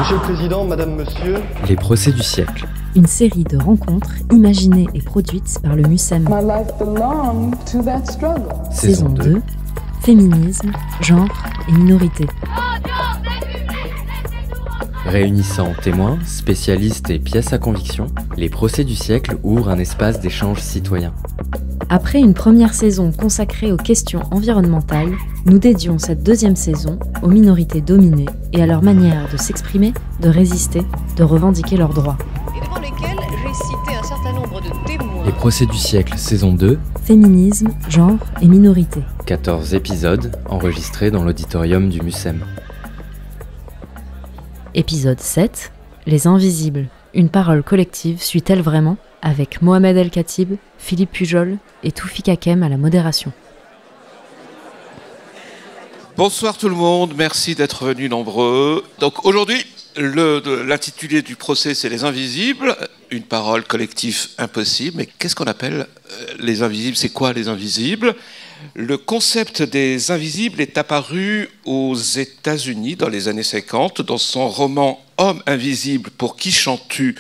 Monsieur le Président, Madame, Monsieur. Les procès du siècle. Une série de rencontres imaginées et produites par le MUSEM. Saison 2, féminisme, genre et minorité. Réunissant témoins, spécialistes et pièces à conviction, les procès du siècle ouvrent un espace d'échange citoyen. Après une première saison consacrée aux questions environnementales, nous dédions cette deuxième saison aux minorités dominées et à leur manière de s'exprimer, de résister, de revendiquer leurs droits. Et devant lesquels j'ai cité un certain nombre de témoins. Les procès du siècle, saison 2. Féminisme, genre et minorité. 14 épisodes enregistrés dans l'auditorium du MUSEM. Épisode 7. Les invisibles. Une parole collective suit-elle vraiment ? Avec Mohamed El Khatib, Philippe Pujol et Toufik Hakem à la modération. Bonsoir tout le monde, merci d'être venus nombreux. Donc aujourd'hui, l'intitulé du procès, c'est Les Invisibles, une parole collective impossible. Mais qu'est-ce qu'on appelle les invisibles ? C'est quoi les invisibles ? Le concept des invisibles est apparu aux États-Unis dans les années 50 dans son roman « Homme invisible, pour qui chantes-tu »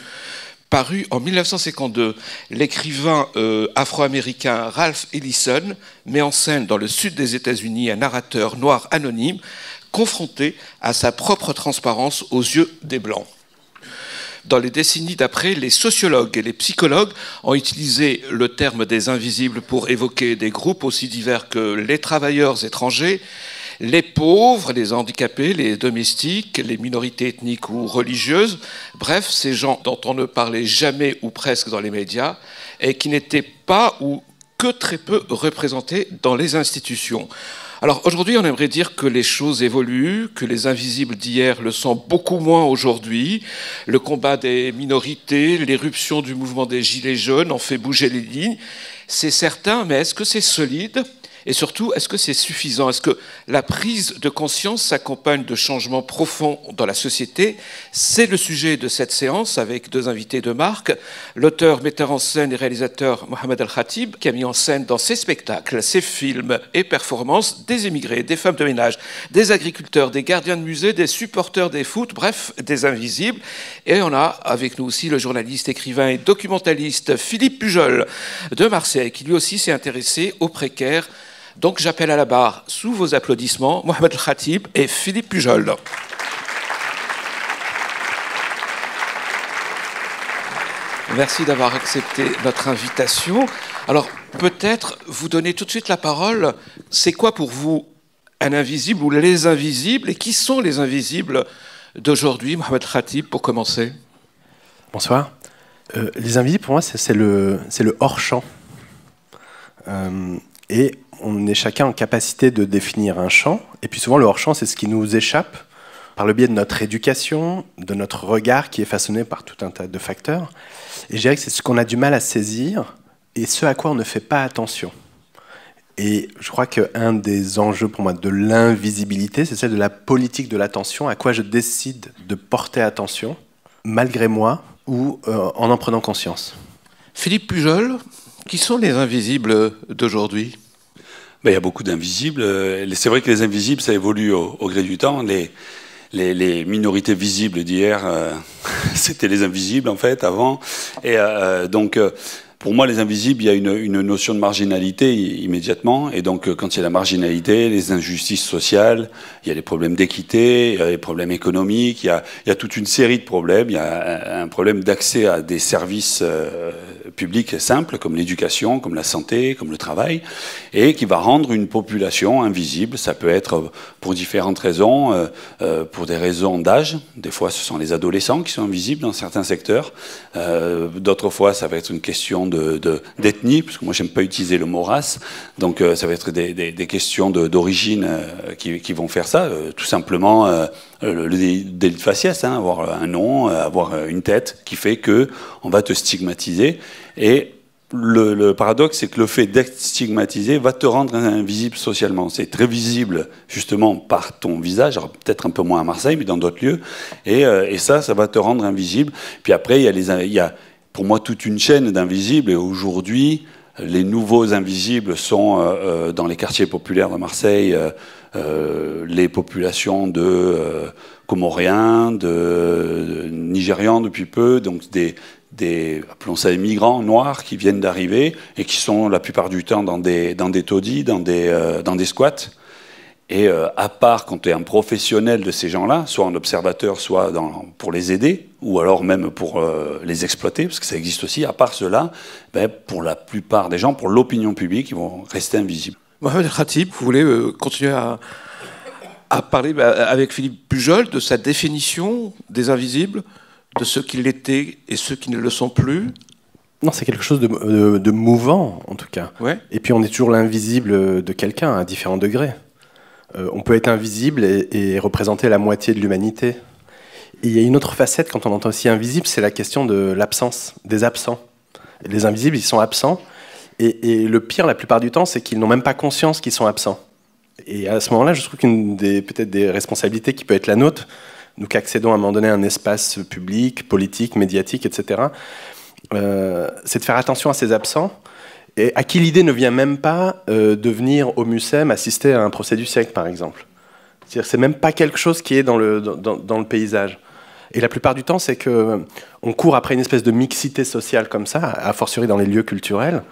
paru en 1952. L'écrivain afro-américain Ralph Ellison met en scène dans le sud des États-Unis un narrateur noir anonyme confronté à sa propre transparence aux yeux des Blancs. Dans les décennies d'après, les sociologues et les psychologues ont utilisé le terme des invisibles pour évoquer des groupes aussi divers que les travailleurs étrangers, les pauvres, les handicapés, les domestiques, les minorités ethniques ou religieuses, bref, ces gens dont on ne parlait jamais ou presque dans les médias et qui n'étaient pas ou que très peu représentés dans les institutions. Alors aujourd'hui, on aimerait dire que les choses évoluent, que les invisibles d'hier le sont beaucoup moins aujourd'hui. Le combat des minorités, l'éruption du mouvement des Gilets jaunes ont fait bouger les lignes. C'est certain, mais est-ce que c'est solide ? Et surtout, est-ce que c'est suffisant ? Est-ce que la prise de conscience s'accompagne de changements profonds dans la société ? C'est le sujet de cette séance avec deux invités de marque. L'auteur, metteur en scène et réalisateur Mohamed El Khatib, qui a mis en scène dans ses spectacles, ses films et performances des émigrés, des femmes de ménage, des agriculteurs, des gardiens de musée, des supporters des foot, bref, des invisibles. Et on a avec nous aussi le journaliste, écrivain et documentaliste Philippe Pujol de Marseille, qui lui aussi s'est intéressé aux précaires. Donc j'appelle à la barre, sous vos applaudissements, Mohamed El Khatib et Philippe Pujol. Merci d'avoir accepté notre invitation. Alors peut-être vous donner tout de suite la parole. C'est quoi pour vous un invisible ou les invisibles ? Et qui sont les invisibles d'aujourd'hui ? Mohamed El Khatib, pour commencer. Bonsoir. Les invisibles, pour moi, c'est le hors-champ. Et on est chacun en capacité de définir un champ. Et puis souvent, le hors-champ, c'est ce qui nous échappe par le biais de notre éducation, de notre regard qui est façonné par tout un tas de facteurs. Et je dirais que c'est ce qu'on a du mal à saisir et ce à quoi on ne fait pas attention. Et je crois qu'un des enjeux pour moi de l'invisibilité, c'est celle de la politique de l'attention, à quoi je décide de porter attention, malgré moi ou en prenant conscience. Philippe Pujol, qui sont les invisibles d'aujourd'hui ? Il y a beaucoup d'invisibles. C'est vrai que les invisibles, ça évolue au gré du temps. Les minorités visibles d'hier, c'était les invisibles, en fait, avant. Et donc, pour moi, les invisibles, il y a une notion de marginalité immédiatement. Et donc, quand il y a la marginalité, les injustices sociales, il y a les problèmes d'équité, il y a les problèmes économiques, il y a toute une série de problèmes. Il y a un problème d'accès à des services publics simples, comme l'éducation, comme la santé, comme le travail, et qui va rendre une population invisible. Ça peut être pour différentes raisons, pour des raisons d'âge. Des fois, ce sont les adolescents qui sont invisibles dans certains secteurs. D'autres fois, ça va être une question d'ethnie, parce que moi, j'aime pas utiliser le mot race. Donc, ça va être des questions d'origine qui vont faire ça. Tout simplement, le délit de faciès, avoir un nom, avoir une tête, qui fait que on va te stigmatiser. Et le paradoxe, c'est que le fait d'être stigmatisé va te rendre invisible socialement. C'est très visible, justement, par ton visage, alors peut-être un peu moins à Marseille, mais dans d'autres lieux. Et ça va te rendre invisible. Puis après, il y a pour moi toute une chaîne d'invisibles. Et aujourd'hui, les nouveaux invisibles sont dans les quartiers populaires de Marseille, les populations de Comoriens, de Nigérians depuis peu, donc appelons ça des migrants noirs qui viennent d'arriver et qui sont la plupart du temps dans des taudis, dans des squats. Et à part quand tu es un professionnel de ces gens-là, soit en observateur, soit pour les aider, ou alors même pour les exploiter, parce que ça existe aussi, à part cela, pour la plupart des gens, pour l'opinion publique, ils vont rester invisibles. Mohamed Khatib, vous voulez continuer à parler avec Philippe Pujol de sa définition des invisibles, de ceux qui l'étaient et ceux qui ne le sont plus? Non, c'est quelque chose de mouvant, en tout cas. Ouais. Et puis on est toujours l'invisible de quelqu'un à différents degrés. On peut être invisible et représenter la moitié de l'humanité. Et il y a une autre facette, quand on entend aussi invisible, c'est la question de l'absence, des absents. Et les invisibles, ils sont absents. Et le pire, la plupart du temps, c'est qu'ils n'ont même pas conscience qu'ils sont absents. Et à ce moment-là, je trouve qu'une peut-être des responsabilités qui peut être la nôtre, nous qui accédons à un moment donné à un espace public, politique, médiatique, etc., c'est de faire attention à ces absents, et à qui l'idée ne vient même pas de venir au MUSEM assister à un procès du siècle, par exemple. C'est-à-dire que c'est même pas quelque chose qui est dans le paysage. Et la plupart du temps, c'est qu'on court après une espèce de mixité sociale comme ça, a fortiori dans les lieux culturels,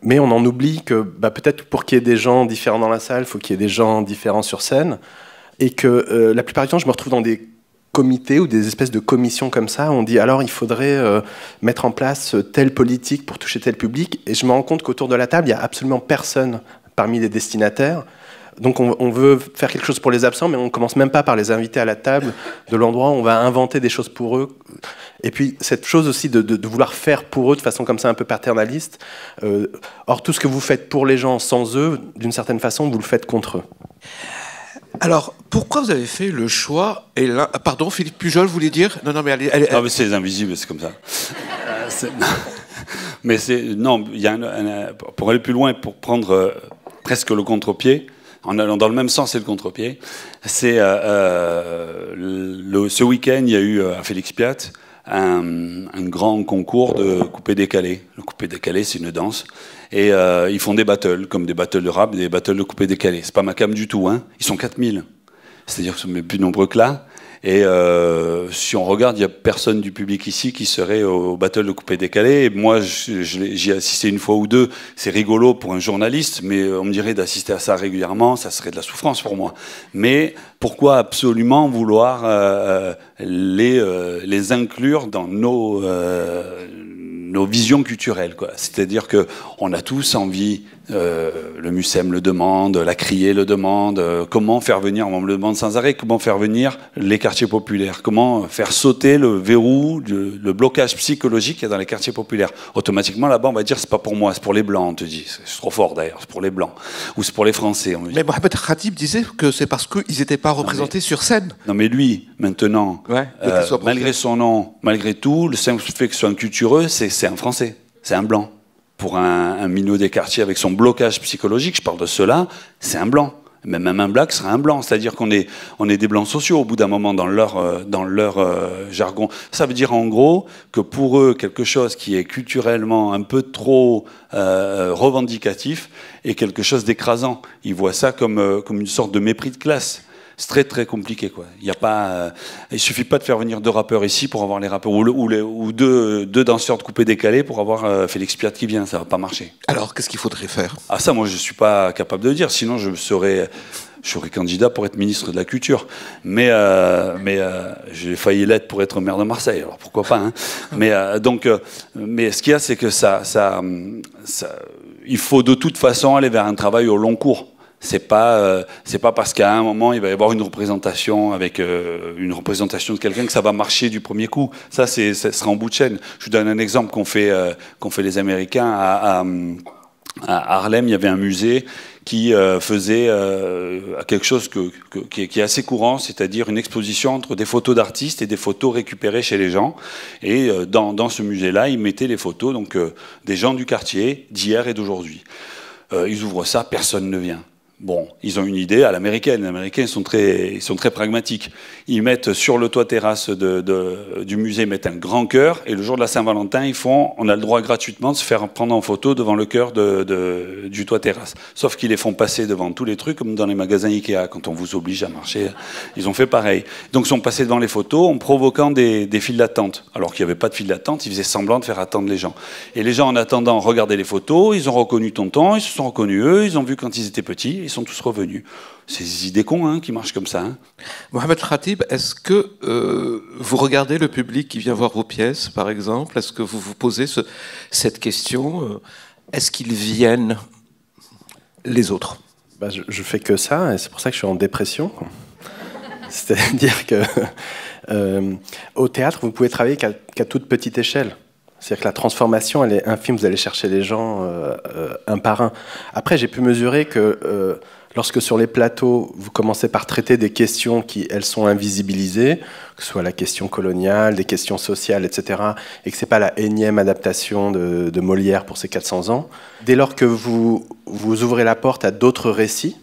mais on en oublie que peut-être pour qu'il y ait des gens différents dans la salle, il faut qu'il y ait des gens différents sur scène, et que la plupart du temps, je me retrouve dans des comités ou des espèces de commissions comme ça, où on dit alors il faudrait mettre en place telle politique pour toucher tel public, et je me rends compte qu'autour de la table, il n'y a absolument personne parmi les destinataires. Donc on veut faire quelque chose pour les absents, mais on ne commence même pas par les inviter à la table de l'endroit où on va inventer des choses pour eux. Et puis cette chose aussi de vouloir faire pour eux de façon comme ça un peu paternaliste. Or tout ce que vous faites pour les gens sans eux, d'une certaine façon, vous le faites contre eux. Alors, pourquoi vous avez fait le choix pardon, Philippe Pujol voulait dire? Non, mais allez. Non, mais c'est les invisibles, c'est comme ça. Mais non, il y a pour aller plus loin, pour prendre presque le contre-pied, en allant dans le même sens et le contre-pied, c'est ce week-end, il y a eu à Félix Piat un grand concours de coupé-décalé. Le coupé-décalé, c'est une danse. Et ils font des battles, comme des battles de rap, des battles de coupé-décalé. C'est pas ma cam du tout, hein. Ils sont 4000. C'est-à-dire qu'ils sont plus nombreux que là. Et si on regarde, il n'y a personne du public ici qui serait au battle de coupé-décalé. Et moi, j'y ai assisté une fois ou deux. C'est rigolo pour un journaliste, mais on me dirait d'assister à ça régulièrement, ça serait de la souffrance pour moi. Mais pourquoi absolument vouloir les inclure dans nos visions culturelles, quoi. C'est-à-dire qu'on a tous envie, le MUSEM le demande, la Criée le demande, comment faire venir, on me le demande sans arrêt, comment faire venir les quartiers populaires, comment faire sauter le verrou, le blocage psychologique qu'il y a dans les quartiers populaires. Automatiquement, là-bas, on va dire, c'est pas pour moi, c'est pour les Blancs, on te dit. C'est trop fort, d'ailleurs, c'est pour les Blancs. Ou c'est pour les Français, on me dit. Mais Mohamed Khatib disait que c'est parce qu'ils n'étaient pas représentés sur scène. Non, mais lui, maintenant, malgré son nom, malgré tout, le simple fait que ce soit un cultureux, c'est un Français, c'est un Blanc. Pour un minot des quartiers avec son blocage psychologique, je parle de cela, c'est un Blanc. Mais même un Black sera un Blanc, c'est-à-dire qu'on est des Blancs sociaux au bout d'un moment dans leur jargon. Ça veut dire en gros que pour eux, quelque chose qui est culturellement un peu trop revendicatif est quelque chose d'écrasant. Ils voient ça comme une sorte de mépris de classe. C'est très très compliqué, quoi. Il suffit pas de faire venir 2 rappeurs ici pour avoir les rappeurs, ou deux danseurs de coupé-décalé pour avoir Félix Piat qui vient, ça va pas marcher. Alors qu'est-ce qu'il faudrait faire? Ah, ça, moi je suis pas capable de dire, sinon je serais candidat pour être ministre de la Culture. Mais j'ai failli l'être pour être maire de Marseille, alors pourquoi pas, hein. Mais ce qu'il y a, c'est que il faut de toute façon aller vers un travail au long cours. C'est pas parce qu'à un moment il va y avoir une représentation avec une représentation de quelqu'un que ça va marcher du premier coup. Ça sera en bout de chaîne. Je vous donne un exemple qu'ont fait les Américains à Harlem. Il y avait un musée qui faisait quelque chose qui est assez courant, c'est-à-dire une exposition entre des photos d'artistes et des photos récupérées chez les gens. Et dans ce musée-là, ils mettaient les photos donc des gens du quartier d'hier et d'aujourd'hui. Ils ouvrent ça, personne ne vient. Bon, ils ont une idée à l'américaine. Les Américains ils sont très pragmatiques. Ils mettent sur le toit terrasse du musée, ils mettent un grand cœur, et le jour de la Saint-Valentin, on a le droit gratuitement de se faire prendre en photo devant le cœur du toit terrasse. Sauf qu'ils les font passer devant tous les trucs, comme dans les magasins Ikea, quand on vous oblige à marcher. Ils ont fait pareil. Donc ils sont passés devant les photos en provoquant des files d'attente. Alors qu'il n'y avait pas de file d'attente, ils faisaient semblant de faire attendre les gens. Et les gens, en attendant, regardaient les photos, ils ont reconnu Tonton, ils se sont reconnus eux, ils ont vu quand ils étaient petits, ils sont tous revenus. C'est des idées cons hein, qui marchent comme ça. Hein. Mohamed Khatib, est-ce que vous regardez le public qui vient voir vos pièces, par exemple? Est-ce que vous vous posez cette question? Est-ce qu'ils viennent, les autres? Je fais que ça, et c'est pour ça que je suis en dépression. C'est-à-dire que au théâtre, vous pouvez travailler qu'à toute petite échelle. C'est-à-dire que la transformation, elle est infime, vous allez chercher les gens un par un. Après, j'ai pu mesurer que lorsque sur les plateaux, vous commencez par traiter des questions qui, elles, sont invisibilisées, que ce soit la question coloniale, des questions sociales, etc., et que ce n'est pas la énième adaptation de Molière pour ses 400 ans, dès lors que vous ouvrez la porte à d'autres récits,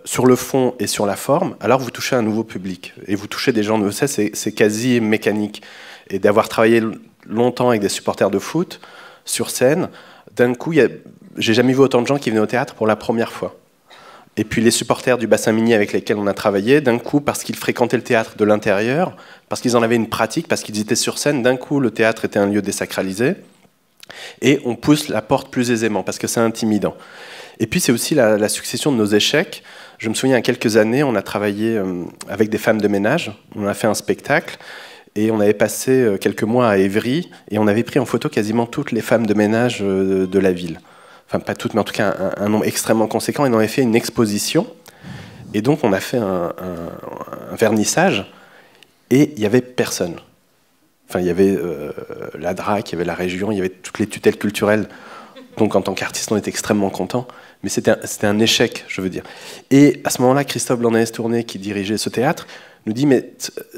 sur le fond et sur la forme, alors vous touchez un nouveau public. Et vous touchez des gens nouveaux. Ça, c'est quasi mécanique. Et d'avoir travaillé longtemps avec des supporters de foot, sur scène, d'un coup, j'ai jamais vu autant de gens qui venaient au théâtre pour la première fois. Et puis les supporters du bassin minier avec lesquels on a travaillé, d'un coup, parce qu'ils fréquentaient le théâtre de l'intérieur, parce qu'ils en avaient une pratique, parce qu'ils étaient sur scène, d'un coup, le théâtre était un lieu désacralisé. Et on pousse la porte plus aisément, parce que c'est intimidant. Et puis c'est aussi la succession de nos échecs. Je me souviens, il y a quelques années, on a travaillé avec des femmes de ménage, on a fait un spectacle, et on avait passé quelques mois à Évry, et on avait pris en photo quasiment toutes les femmes de ménage de la ville. Enfin, pas toutes, mais en tout cas un nombre extrêmement conséquent, et on avait fait une exposition. Et donc on a fait un vernissage, et il n'y avait personne. Enfin, il y avait la DRAC, il y avait la région, il y avait toutes les tutelles culturelles. Donc en tant qu'artiste, on était extrêmement contents. Mais c'était un échec, je veux dire. Et à ce moment-là, Christophe Blandanès-Tourné, qui dirigeait ce théâtre, nous dit, mais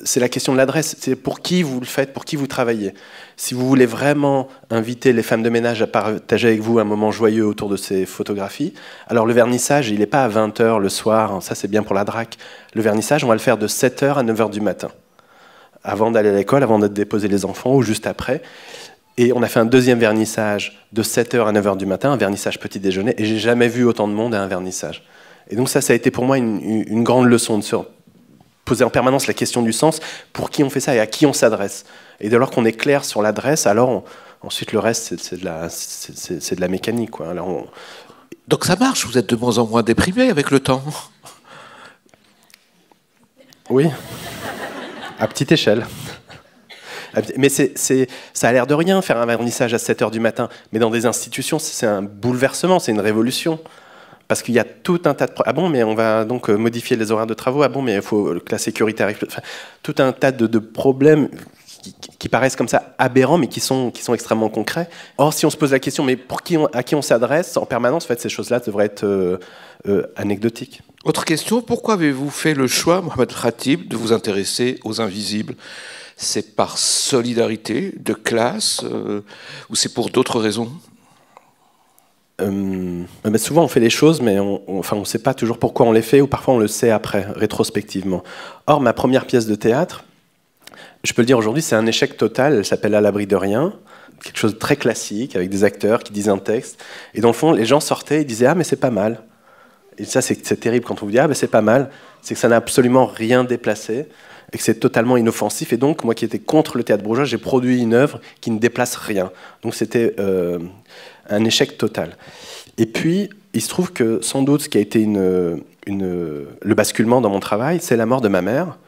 c'est la question de l'adresse, c'est pour qui vous le faites, pour qui vous travaillez. Si vous voulez vraiment inviter les femmes de ménage à partager avec vous un moment joyeux autour de ces photographies, alors le vernissage, il n'est pas à 20h le soir, ça c'est bien pour la DRAC. Le vernissage, on va le faire de 7h à 9h du matin, avant d'aller à l'école, avant de déposer les enfants, ou juste après. Et on a fait un deuxième vernissage de 7h à 9h du matin, un vernissage petit déjeuner, et j'ai jamais vu autant de monde à un vernissage. Et donc ça a été pour moi une grande leçon de se poser en permanence la question du sens, pour qui on fait ça et à qui on s'adresse. Et dès lors qu'on est clair sur l'adresse, alors ensuite le reste c'est de la mécanique, quoi. Alors Donc ça marche, vous êtes de moins en moins déprimé avec le temps. Oui, à petite échelle. Mais ça a l'air de rien, faire un vernissage à 7h du matin. Mais dans des institutions, c'est un bouleversement, c'est une révolution. Parce qu'il y a tout un tas de... Ah bon, mais on va donc modifier les horaires de travaux. Ah bon, mais il faut que la sécurité arrive... Enfin, tout un tas de problèmes qui paraissent comme ça aberrants, mais qui sont extrêmement concrets. Or, si on se pose la question, mais à qui on s'adresse en permanence, en fait, ces choses-là devraient être anecdotiques. Autre question, pourquoi avez-vous fait le choix, Mohamed Khatib, de vous intéresser aux invisibles ? C'est par solidarité, de classe, ou c'est pour d'autres raisons ? Souvent on fait les choses, mais on ne sait pas toujours pourquoi on les fait, ou parfois on le sait après, rétrospectivement. Or, ma première pièce de théâtre, je peux le dire aujourd'hui, c'est un échec total. Elle s'appelle À l'abri de rien, quelque chose de très classique, avec des acteurs qui disent un texte. Et dans le fond, les gens sortaient et disaient « Ah, mais c'est pas mal ». Et ça, c'est terrible quand on vous dit « Ah, mais c'est pas mal ». C'est que ça n'a absolument rien déplacé, et que c'est totalement inoffensif. Et donc, moi qui étais contre le théâtre bourgeois, j'ai produit une œuvre qui ne déplace rien. Donc c'était un échec total. Et puis, il se trouve que sans doute ce qui a été le basculement dans mon travail, c'est la mort de ma mère.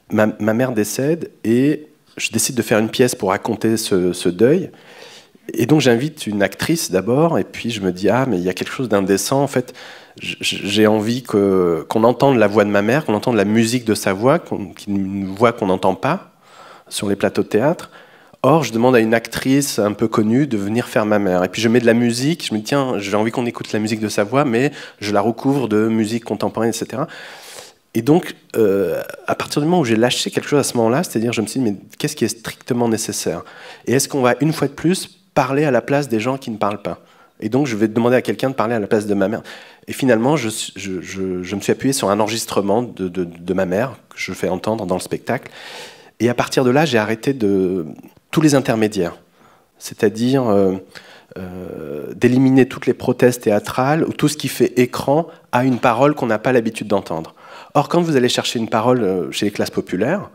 Ma mère décède et je décide de faire une pièce pour raconter ce deuil. Et donc j'invite une actrice d'abord, et puis je me dis « Ah, mais il y a quelque chose d'indécent. En fait, j'ai envie qu'on entende la voix de ma mère, qu'on entende la musique de sa voix, une voix qu'on n'entend pas sur les plateaux de théâtre. Or, je demande à une actrice un peu connue de venir faire ma mère. Et puis je mets de la musique, je me dis, tiens, j'ai envie qu'on écoute la musique de sa voix, mais je la recouvre de musique contemporaine, etc. Et donc, à partir du moment où j'ai lâché quelque chose à ce moment-là, c'est-à-dire, je me suis dit, mais qu'est-ce qui est strictement nécessaire ? Et est-ce qu'on va, une fois de plus, parler à la place des gens qui ne parlent pas ? Et donc, je vais demander à quelqu'un de parler à la place de ma mère. Et finalement, je me suis appuyé sur un enregistrement de ma mère, que je fais entendre dans le spectacle. Et à partir de là, j'ai arrêté tous les intermédiaires. C'est-à-dire d'éliminer toutes les prothèses théâtrales ou tout ce qui fait écran à une parole qu'on n'a pas l'habitude d'entendre. Or, quand vous allez chercher une parole chez les classes populaires,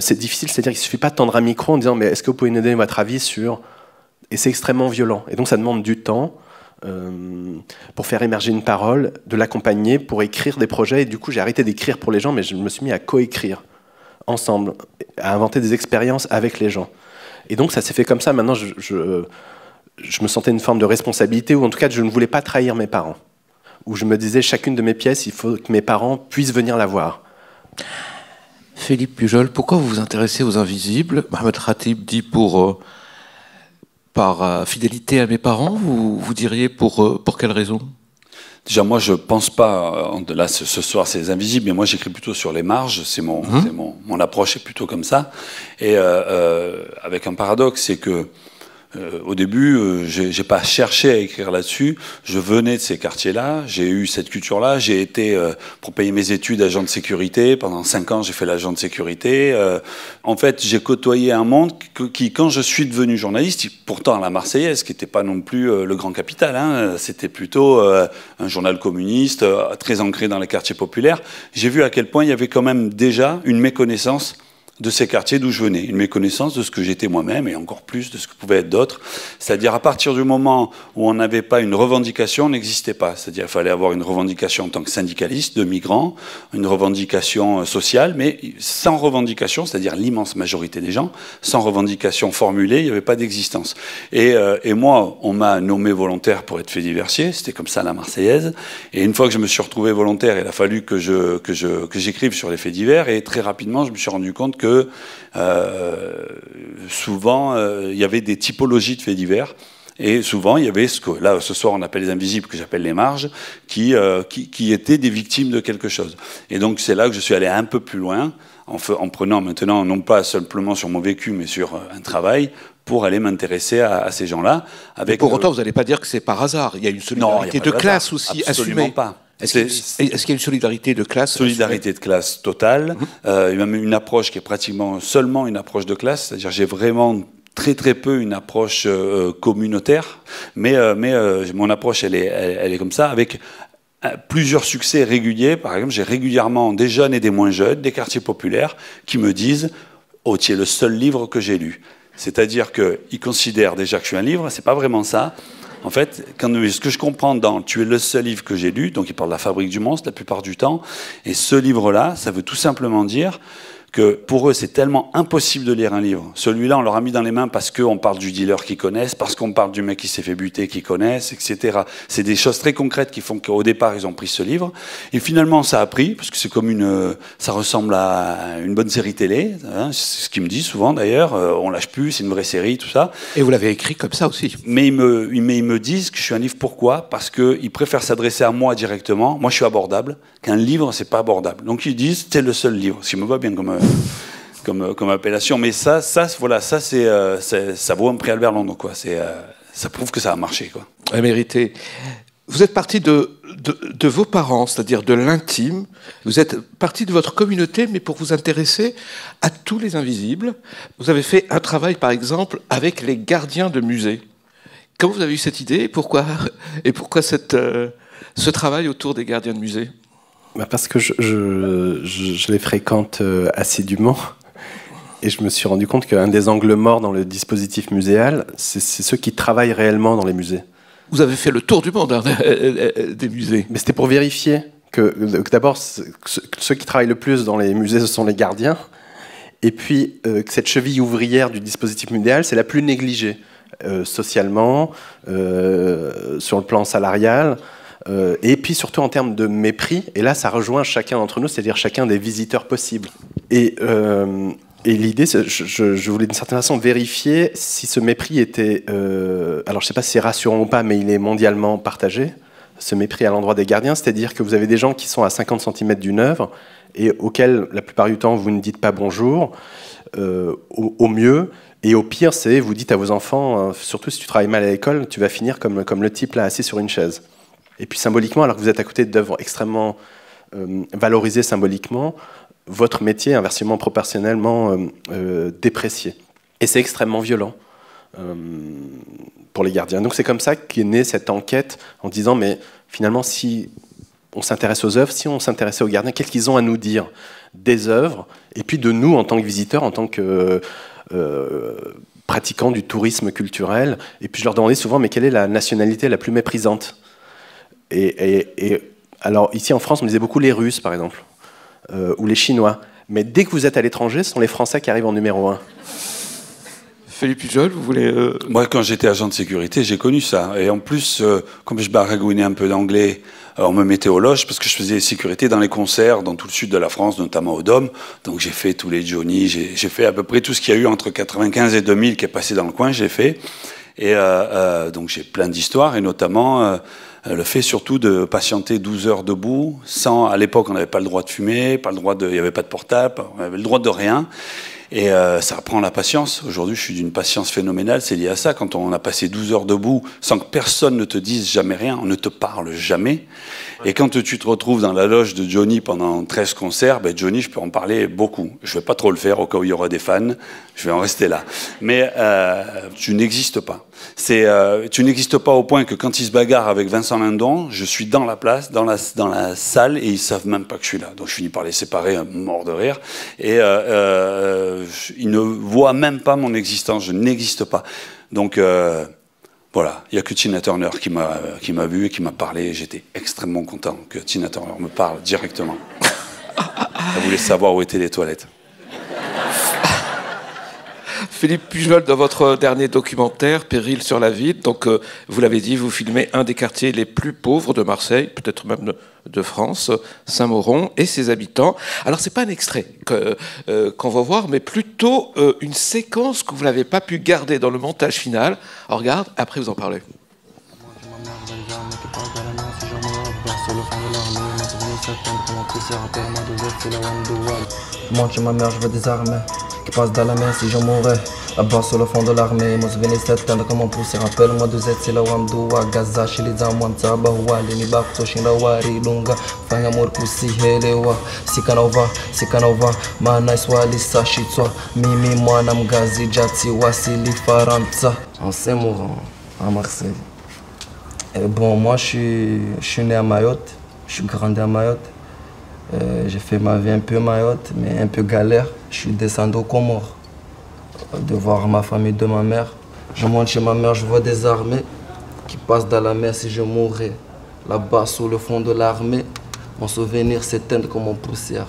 c'est difficile, c'est-à-dire qu'il ne suffit pas de tendre un micro en disant « mais est-ce que vous pouvez nous donner votre avis sur… » Et c'est extrêmement violent. Et donc ça demande du temps pour faire émerger une parole, de l'accompagner, pour écrire des projets. Et du coup, j'ai arrêté d'écrire pour les gens, mais je me suis mis à coécrire ensemble, à inventer des expériences avec les gens. Et donc ça s'est fait comme ça. Maintenant, je me sentais une forme de responsabilité, ou en tout cas, je ne voulais pas trahir mes parents. Où je me disais, chacune de mes pièces, il faut que mes parents puissent venir la voir. Philippe Pujol, pourquoi vous vous intéressez aux invisibles? Mohamed Khatib dit par fidélité à mes parents, vous diriez pour quelle raison? Déjà, moi, je pense pas, là, ce soir, c'est les invisibles, mais moi, j'écris plutôt sur les marges, mon approche est plutôt comme ça. Et avec un paradoxe, c'est que au début, j'ai pas cherché à écrire là-dessus. Je venais de ces quartiers-là, j'ai eu cette culture-là. J'ai été, pour payer mes études, agent de sécurité. Pendant 5 ans, j'ai fait l'agent de sécurité. En fait, j'ai côtoyé un monde qui, quand je suis devenu journaliste, pourtant à la Marseillaise, qui n'était pas non plus le grand capital, hein, c'était plutôt un journal communiste, très ancré dans les quartiers populaires. J'ai vu à quel point il y avait quand même déjà une méconnaissance de ces quartiers d'où je venais, une méconnaissance de ce que j'étais moi-même et encore plus de ce que pouvaient être d'autres. C'est-à-dire à partir du moment où on n'avait pas une revendication, on n'existait pas. C'est-à-dire il fallait avoir une revendication en tant que syndicaliste de migrants, une revendication sociale, mais sans revendication, c'est-à-dire l'immense majorité des gens, sans revendication formulée, il n'y avait pas d'existence. Et moi, on m'a nommé volontaire pour être fait diversier, c'était comme ça la Marseillaise. Et une fois que je me suis retrouvé volontaire, il a fallu que j'écrive sur les faits divers, et très rapidement, je me suis rendu compte que souvent, il y avait des typologies de faits divers. Et souvent, il y avait ce que, là, ce soir, on appelle les invisibles, que j'appelle les marges, qui étaient des victimes de quelque chose. Et donc, c'est là que je suis allé un peu plus loin, en prenant maintenant, non pas simplement sur mon vécu, mais sur un travail, pour aller m'intéresser à ces gens-là. Avec pour autant, vous n'allez pas dire que c'est par hasard. Il y a une solidarité de classe aussi absolument assumée. Pas. Est-ce qu'il y a une solidarité de classe? Solidarité de classe totale. Il y a même une approche qui est pratiquement seulement une approche de classe. C'est-à-dire j'ai vraiment très très peu une approche communautaire. Mais mon approche, elle est comme ça, avec plusieurs succès réguliers. Par exemple, j'ai régulièrement des jeunes et des moins jeunes, des quartiers populaires, qui me disent « Oh, tu es le seul livre que j'ai lu ». C'est-à-dire qu'ils considèrent déjà que je suis un livre, c'est pas vraiment ça. En fait, ce que je comprends dans « Tu es le seul livre que j'ai lu », donc il parle de la fabrique du monstre la plupart du temps, et ce livre-là, ça veut tout simplement dire que pour eux, c'est tellement impossible de lire un livre. Celui-là, on leur a mis dans les mains parce qu'on parle du dealer qu'ils connaissent, parce qu'on parle du mec qui s'est fait buter qu'ils connaissent, etc. C'est des choses très concrètes qui font qu'au départ, ils ont pris ce livre. Et finalement, ça a pris, parce que c'est comme ça ressemble à une bonne série télé, hein, c'est ce qu'ils me disent souvent d'ailleurs, on lâche plus, c'est une vraie série, tout ça. Et vous l'avez écrit comme ça aussi. Mais ils me disent que je suis un livre, pourquoi? Parce qu'ils préfèrent s'adresser à moi directement. Moi, je suis abordable. Qu'un livre, c'est pas abordable. Donc ils disent, c'est le seul livre. Ce qui me va bien comme appellation. Mais ça vaut un prix Albert Londres, quoi. Ça prouve que ça a marché, quoi. À mériter. Vous êtes parti de vos parents, c'est-à-dire de l'intime. Vous êtes parti de votre communauté, mais pour vous intéresser à tous les invisibles. Vous avez fait un travail, par exemple, avec les gardiens de musées. Comment vous avez eu cette idée et pourquoi ce travail autour des gardiens de musées? Parce que je les fréquente assidûment, et je me suis rendu compte qu'un des angles morts dans le dispositif muséal, c'est ceux qui travaillent réellement dans les musées. Vous avez fait le tour du monde, hein, des musées. Mais c'était pour vérifier que d'abord, ceux qui travaillent le plus dans les musées, ce sont les gardiens, et puis que cette cheville ouvrière du dispositif muséal, c'est la plus négligée, socialement, sur le plan salarial, et puis surtout en termes de mépris, et là ça rejoint chacun d'entre nous, c'est-à-dire chacun des visiteurs possibles. Et l'idée, je voulais d'une certaine façon vérifier si ce mépris était... alors je ne sais pas si c'est rassurant ou pas, mais il est mondialement partagé, ce mépris à l'endroit des gardiens, c'est-à-dire que vous avez des gens qui sont à 50 cm d'une œuvre, et auxquels la plupart du temps vous ne dites pas bonjour, au mieux, Et au pire, c'est, vous dites à vos enfants, surtout si tu travailles mal à l'école, tu vas finir comme le type là, assis sur une chaise. Et puis symboliquement, alors que vous êtes à côté d'œuvres extrêmement valorisées symboliquement, votre métier est inversement proportionnellement déprécié. Et c'est extrêmement violent pour les gardiens. Donc c'est comme ça qu'est née cette enquête en disant, mais finalement, si on s'intéresse aux œuvres, si on s'intéressait aux gardiens, qu'est-ce qu'ils ont à nous dire des œuvres, et puis de nous en tant que visiteurs, en tant que pratiquants du tourisme culturel. Et puis je leur demandais souvent, mais quelle est la nationalité la plus méprisante ? Et alors ici en France, on disait beaucoup les Russes, par exemple, ou les Chinois. Mais dès que vous êtes à l'étranger, ce sont les Français qui arrivent en numéro 1. Philippe Pujol, vous voulez... Moi, quand j'étais agent de sécurité, j'ai connu ça. Et en plus, comme je baragouinais un peu d'anglais, on me mettait aux loges parce que je faisais sécurité dans les concerts, dans tout le sud de la France, notamment au Dôme. Donc j'ai fait tous les Johnny, j'ai fait à peu près tout ce qu'il y a eu entre 95 et 2000 qui est passé dans le coin, j'ai fait. Et donc j'ai plein d'histoires, et notamment le fait surtout de patienter 12 heures debout, sans, à l'époque on n'avait pas le droit de fumer, il n'y avait pas de portable, on avait le droit de rien. Et ça apprend la patience. Aujourd'hui, je suis d'une patience phénoménale, c'est lié à ça. Quand on a passé 12 heures debout, sans que personne ne te dise jamais rien, on ne te parle jamais. Et quand tu te retrouves dans la loge de Johnny pendant 13 concerts, ben Johnny, je peux en parler beaucoup. Je ne vais pas trop le faire au cas où il y aura des fans, je vais en rester là. Mais tu n'existes pas. Tu n'existes pas au point que quand il se bagarre avec Vincent Lindon, je suis dans la place, dans la salle, et ils ne savent même pas que je suis là. Donc je finis par les séparer, mort de rire. Et ils ne voient même pas mon existence, je n'existe pas. Donc voilà, il n'y a que Tina Turner qui m'a vu et qui m'a parlé. J'étais extrêmement content que Tina Turner me parle directement. Elle voulait savoir où étaient les toilettes. Philippe Pujol, dans votre dernier documentaire, Péril sur la ville, donc vous l'avez dit, vous filmez un des quartiers les plus pauvres de Marseille, peut-être même de France, Saint-Mauron et ses habitants. Alors c'est pas un extrait qu'on va voir, mais plutôt une séquence que vous n'avez pas pu garder dans le montage final. Alors regarde, après vous en parlez. Moi, chez ma mère, je veux des armées qui passent dans la mer si j'en mourrais. Là-bas sur le fond de l'armée, mon souvenir s'éteindre comme un pouce. Rappelle-moi de Z, c'est la Wamdoua, Gaza, chez les Amouam, Tsabawa, les Nibak, Toshinawari, Lunga, Fanyamur, Kusi, Helewa, Sikanova, Mana, Swali, Sachitwa, Mimi, Moanam, Gazi, Jatsi, Wasili, Faramtsa. En Saint-Mauron, à Marseille. Et bon, moi, je suis né à Mayotte, je suis grandi à Mayotte. J'ai fait ma vie un peu Mayotte, mais un peu galère. Je suis descendu aux Comores, de voir ma famille de ma mère. Je monte chez ma mère, je vois des armées qui passent dans la mer si je mourrais. Là-bas, sous le fond de l'armée, mon souvenir s'éteint comme en poussière.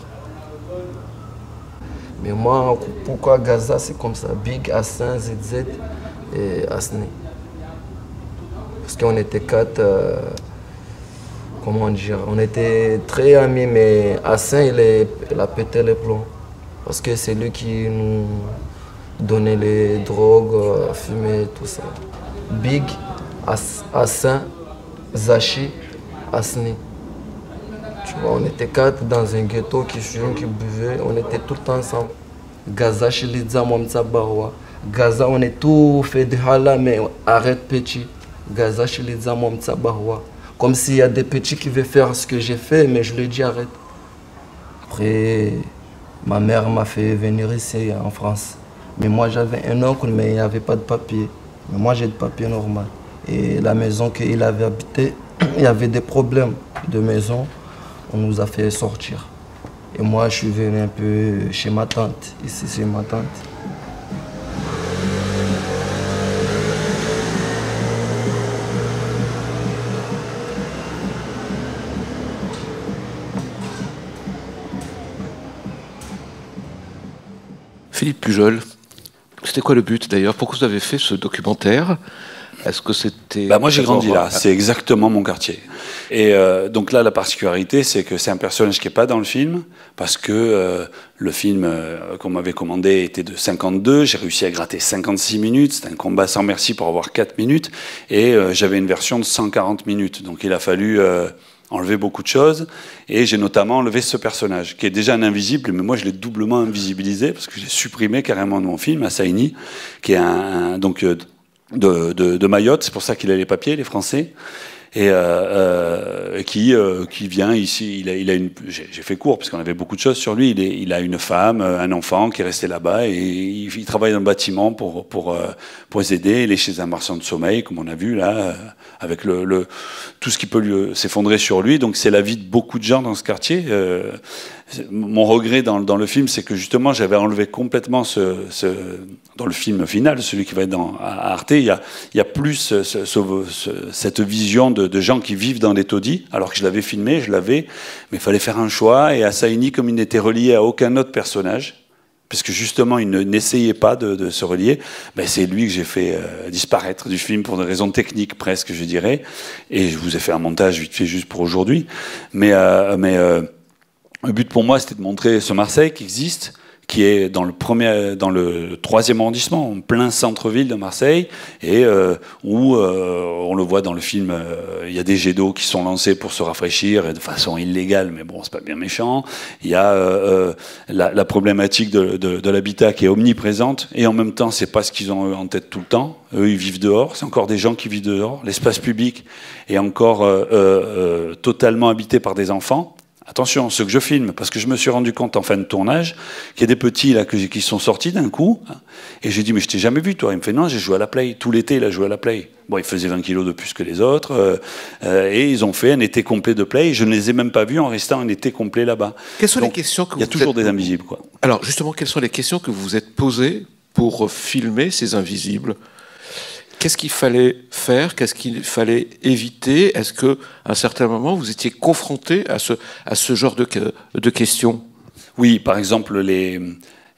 Mais moi, pourquoi Gaza, c'est comme ça? Big, Hassan, ZZ et Asni. Parce qu'on était quatre... comment dire, on était très amis, mais Hassan, il a pété les plombs. Parce que c'est lui qui nous donnait les drogues, fumer, tout ça. Big, Hassan, Zachi, Asni. Tu vois, on était quatre dans un ghetto qui fume, qui buvait, on était tout le temps ensemble. Gaza, Chilidza, Momtsa, Barwa. Gaza, on est tout fait de hala, mais arrête petit. Gaza, Chilidza, Momtsa, Barwa. Comme s'il y a des petits qui veulent faire ce que j'ai fait, mais je leur dis arrête. Après, ma mère m'a fait venir ici en France. Mais moi j'avais un oncle, mais il n'y avait pas de papier. Mais moi j'ai de papier normal. Et la maison qu'il avait habitée, il y avait des problèmes de maison. On nous a fait sortir. Et moi je suis venu un peu chez ma tante. Ici c'est ma tante. Philippe Pujol, c'était quoi le but d'ailleurs? Pourquoi vous avez fait ce documentaire? Est-ce que c'était... Moi j'ai grandi là, c'est exactement mon quartier. Et donc là la particularité c'est que c'est un personnage qui n'est pas dans le film, parce que le film qu'on m'avait commandé était de 52, j'ai réussi à gratter 56 minutes, c'était un combat sans merci pour avoir 4 minutes, et j'avais une version de 140 minutes, donc il a fallu enlevé beaucoup de choses, et j'ai notamment enlevé ce personnage, qui est déjà un invisible, mais moi je l'ai doublement invisibilisé, parce que j'ai supprimé carrément de mon film, Assaini, qui est donc de Mayotte, c'est pour ça qu'il a les papiers, les Français, et qui vient ici. Il a j'ai fait court parce qu'on avait beaucoup de choses sur lui. Il a une femme, un enfant qui est resté là-bas, et il travaille dans le bâtiment pour les aider. Il est chez un marchand de sommeil, comme on a vu là, avec tout ce qui peut s'effondrer sur lui. Donc c'est la vie de beaucoup de gens dans ce quartier. Mon regret dans le film, c'est que justement j'avais enlevé complètement dans le film final, celui qui va être à Arte, il y a plus cette vision de gens qui vivent dans les taudis, alors que je l'avais filmé, mais il fallait faire un choix, et Assaini, comme il n'était relié à aucun autre personnage, parce que justement il n'essayait pas de se relier, ben c'est lui que j'ai fait disparaître du film pour des raisons techniques presque, je dirais, et je vous ai fait un montage vite fait juste pour aujourd'hui, mais le but pour moi, c'était de montrer ce Marseille qui existe, qui est dans le 3e arrondissement, en plein centre-ville de Marseille, et où, on le voit dans le film, il y a des jets d'eau qui sont lancés pour se rafraîchir, et de façon illégale, mais bon, c'est pas bien méchant. Il y a la problématique de l'habitat qui est omniprésente, et en même temps, c'est pas ce qu'ils ont en tête tout le temps. Eux, ils vivent dehors, c'est encore des gens qui vivent dehors. L'espace public est encore totalement habité par des enfants. Attention, ce que je filme, parce que je me suis rendu compte en fin de tournage qu'il y a des petits là qui sont sortis d'un coup, et j'ai dit mais je t'ai jamais vu toi. Il me fait non, j'ai joué à la Play, tout l'été il a joué à la Play. Bon, il faisait 20 kilos de plus que les autres, et ils ont fait un été complet de Play, et je ne les ai même pas vus en restant un été complet là-bas. Quelles sont les questions que il y a toujours des invisibles, quoi. Alors justement, quelles sont les questions que vous vous êtes posées pour filmer ces invisibles ? Qu'est-ce qu'il fallait faire? Qu'est-ce qu'il fallait éviter? Est-ce qu'à un certain moment, vous étiez confronté à ce genre de questions? Oui, par exemple,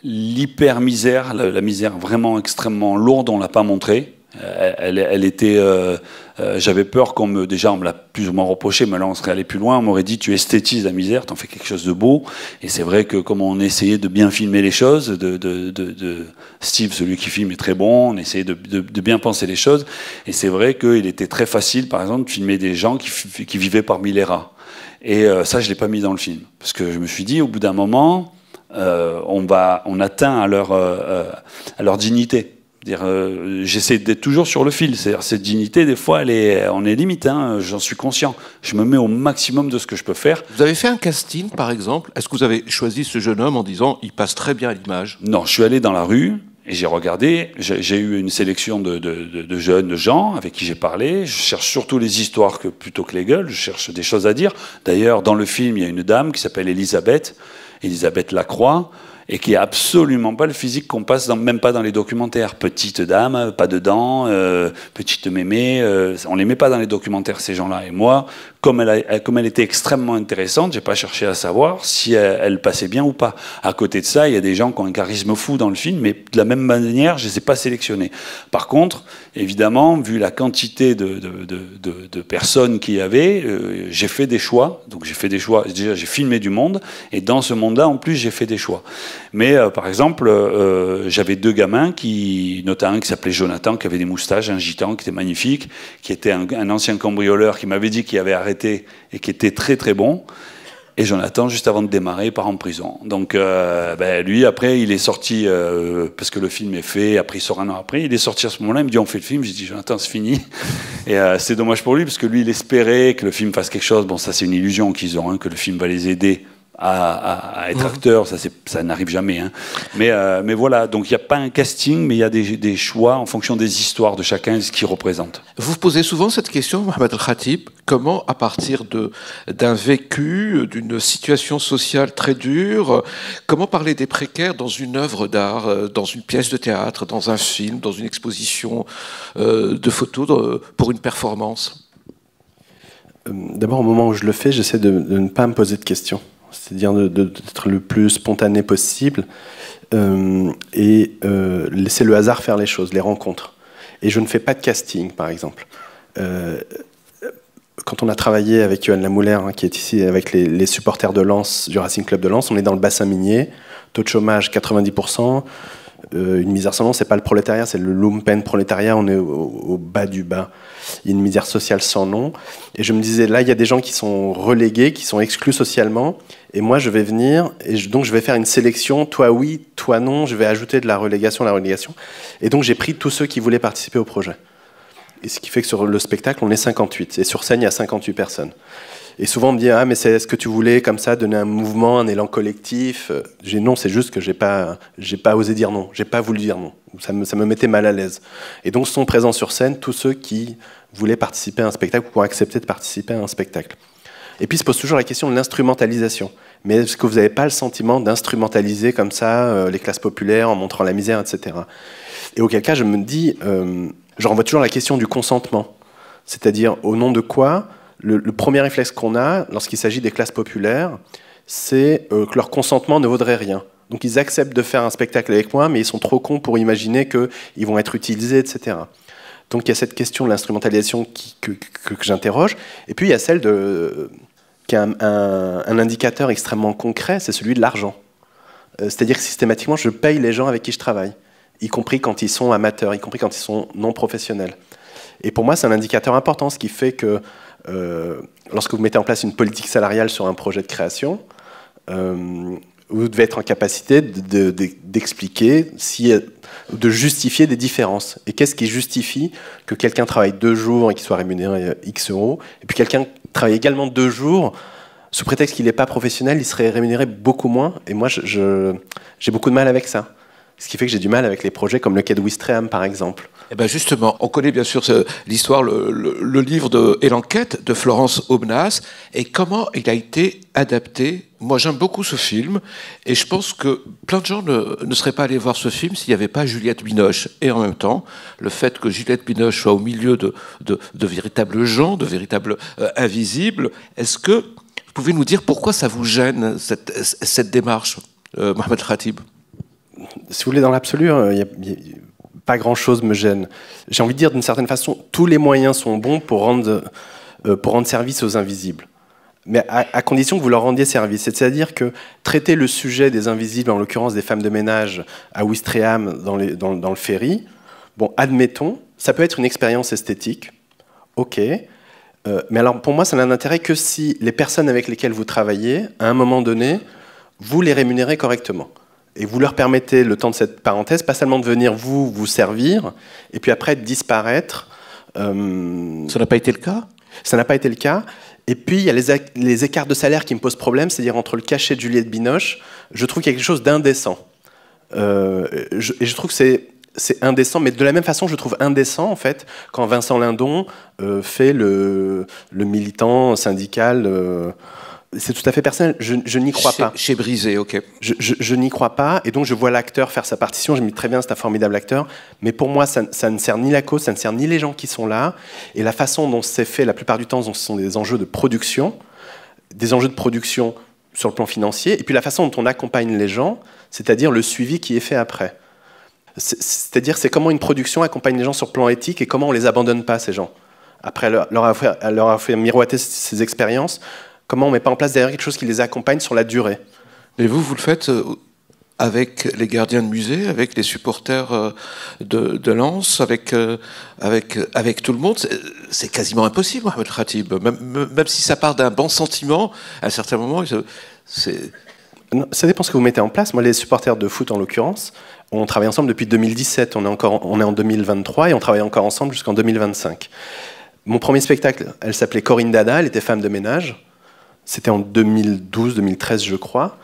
l'hyper-misère, la misère vraiment extrêmement lourde, on ne l'a pas montrée. Elle était... j'avais peur on me l'a plus ou moins reproché, mais là on serait allé plus loin, on m'aurait dit tu esthétises la misère, t'en fais quelque chose de beau, et c'est vrai que comme on essayait de bien filmer les choses, Steve, celui qui filme, est très bon, on essayait de bien penser les choses, et c'est vrai qu'il était très facile par exemple de filmer des gens qui vivaient parmi les rats, et ça je l'ai pas mis dans le film, parce que je me suis dit au bout d'un moment on atteint à leur dignité. J'essaie d'être toujours sur le fil. C'est-à-dire, cette dignité, des fois, on est limite, j'en suis conscient. Je me mets au maximum de ce que je peux faire. Vous avez fait un casting, par exemple. Est-ce que vous avez choisi ce jeune homme en disant il passe très bien à l'image? Non, je suis allé dans la rue et j'ai regardé. J'ai eu une sélection de jeunes gens avec qui j'ai parlé. Je cherche surtout les histoires plutôt que les gueules. Je cherche des choses à dire. D'ailleurs, dans le film, il y a une dame qui s'appelle Elisabeth Lacroix, et qui n'a absolument pas le physique qu'on passe même pas dans les documentaires. Petite dame, pas de dents, petite mémé, on les met pas dans les documentaires, ces gens-là. Et moi, comme elle était extrêmement intéressante, j'ai pas cherché à savoir si elle passait bien ou pas. À côté de ça, il y a des gens qui ont un charisme fou dans le film, mais de la même manière, je les ai pas sélectionnés. Par contre, évidemment, vu la quantité de personnes qu'il y avait, j'ai fait des choix. Donc j'ai fait des choix. Déjà, j'ai filmé du monde, et dans ce monde-là, en plus, j'ai fait des choix. Mais par exemple, j'avais 2 gamins, notamment un qui s'appelait Jonathan, qui avait des moustaches, un gitan qui était magnifique, qui était un ancien cambrioleur qui m'avait dit qu'il avait arrêté et qui était très très bon. Et Jonathan, juste avant de démarrer, il part en prison. Donc lui, après, il est sorti, parce que le film est fait, après il sort un an après, il est sorti à ce moment-là, il me dit on fait le film, j'ai dit Jonathan, c'est fini. Et c'est dommage pour lui, parce que lui, il espérait que le film fasse quelque chose. Bon, ça c'est une illusion qu'ils ont, que le film va les aider à être acteur, ça n'arrive jamais. Mais voilà, donc il n'y a pas un casting, mais il y a des choix en fonction des histoires de chacun et ce qu'il représente. Vous posez souvent cette question, Mohamed El Khatib, comment, à partir d'un vécu, d'une situation sociale très dure, comment parler des précaires dans une œuvre d'art, dans une pièce de théâtre, dans un film, dans une exposition de photos, pour une performance? D'abord, au moment où je le fais, j'essaie de ne pas me poser de questions. C'est-à-dire d'être le plus spontané possible et laisser le hasard faire les choses, les rencontres. Et je ne fais pas de casting, par exemple. Quand on a travaillé avec Yoann Lamouler, qui est ici avec les supporters de Lens, du Racing Club de Lens, on est dans le bassin minier, taux de chômage 90%, Une misère sans nom, c'est pas le prolétariat, c'est le lumpen prolétariat, on est au bas du bas. Il y a une misère sociale sans nom. Et je me disais, là, il y a des gens qui sont relégués, qui sont exclus socialement, et moi, je vais venir, et donc je vais faire une sélection, toi oui, toi non, je vais ajouter de la relégation à la relégation. Et donc j'ai pris tous ceux qui voulaient participer au projet. Et ce qui fait que sur le spectacle, on est 58, et sur scène, il y a 58 personnes. Et souvent, on me dit, ah, mais est-ce que tu voulais, comme ça, donner un mouvement, un élan collectif? J'ai non, c'est juste que j'ai pas osé dire non. J'ai pas voulu dire non. Ça me mettait mal à l'aise. Et donc, sont présents sur scène tous ceux qui voulaient participer à un spectacle ou qui ont accepté de participer à un spectacle. Et puis, se pose toujours la question de l'instrumentalisation. Mais est-ce que vous n'avez pas le sentiment d'instrumentaliser comme ça les classes populaires en montrant la misère, etc. Et auquel cas, je me dis, je renvoie toujours la question du consentement. C'est-à-dire, au nom de quoi le premier réflexe qu'on a lorsqu'il s'agit des classes populaires, c'est que leur consentement ne vaudrait rien. Donc ils acceptent de faire un spectacle avec moi, mais ils sont trop cons pour imaginer qu'ils vont être utilisés, etc. Donc il y a cette question de l'instrumentalisation que j'interroge. Et puis il y a celle qui est un indicateur extrêmement concret, c'est celui de l'argent. C'est-à-dire que systématiquement, je paye les gens avec qui je travaille, y compris quand ils sont amateurs, y compris quand ils sont non professionnels. Et pour moi, c'est un indicateur important, ce qui fait que lorsque vous mettez en place une politique salariale sur un projet de création, vous devez être en capacité d'expliquer, de justifier des différences. Et qu'est-ce qui justifie que quelqu'un travaille 2 jours et qu'il soit rémunéré X euros, et puis quelqu'un travaille également 2 jours, sous prétexte qu'il n'est pas professionnel, il serait rémunéré beaucoup moins. Et moi, j'ai beaucoup de mal avec ça. Ce qui fait que j'ai du mal avec les projets comme le quai de Ouistreham, par exemple. Eh ben justement, on connaît bien sûr l'histoire, le livre et l'enquête de Florence Aubenas, et comment il a été adapté. Moi, j'aime beaucoup ce film, et je pense que plein de gens ne seraient pas allés voir ce film s'il n'y avait pas Juliette Binoche. Et en même temps, le fait que Juliette Binoche soit au milieu de véritables gens, de véritables invisibles, est-ce que vous pouvez nous dire pourquoi ça vous gêne, cette démarche, Mohamed Khatib? Si vous voulez, dans l'absolu, pas grand-chose me gêne. J'ai envie de dire, d'une certaine façon, tous les moyens sont bons pour rendre service aux invisibles. Mais à condition que vous leur rendiez service. C'est-à-dire que traiter le sujet des invisibles, en l'occurrence des femmes de ménage à Ouistreham, dans le ferry, bon, admettons, ça peut être une expérience esthétique, ok, mais alors pour moi, ça n'a d'intérêt que si les personnes avec lesquelles vous travaillez, à un moment donné, vous les rémunérez correctement. Et vous leur permettez, le temps de cette parenthèse, pas seulement de venir vous servir, et puis après de disparaître. Ça n'a pas été le cas ? Ça n'a pas été le cas. Et puis, il y a les écarts de salaire qui me posent problème, c'est-à-dire entre le cachet de Juliette Binoche, je trouve qu'il y a quelque chose d'indécent. Et je trouve que c'est indécent, mais de la même façon, je trouve indécent, en fait, quand Vincent Lindon fait le militant syndical... C'est tout à fait personnel, je n'y crois pas. Chez Brisé, ok. Je n'y crois pas, et donc je vois l'acteur faire sa partition, je me dis très bien, c'est un formidable acteur, mais pour moi, ça ne sert ni la cause, ça ne sert ni les gens qui sont là, et la façon dont c'est fait, la plupart du temps, ce sont des enjeux de production sur le plan financier, et puis la façon dont on accompagne les gens, c'est-à-dire le suivi qui est fait après. C'est-à-dire, c'est comment une production accompagne les gens sur le plan éthique, et comment on les abandonne pas, ces gens. Après leur avoir fait miroiter ces expériences, comment on ne met pas en place derrière quelque chose qui les accompagne sur la durée. Et vous le faites avec les gardiens de musée, avec les supporters de Lens, avec tout le monde. C'est quasiment impossible, Mohamed Khatib. Même si ça part d'un bon sentiment, à un certain moment, c'est... Non, ça dépend ce que vous mettez en place. Moi, les supporters de foot, en l'occurrence, on travaille ensemble depuis 2017. On est en 2023 et on travaille encore ensemble jusqu'en 2025. Mon premier spectacle, elle s'appelait Corinne Dada, elle était femme de ménage. C'était en 2012-2013, je crois.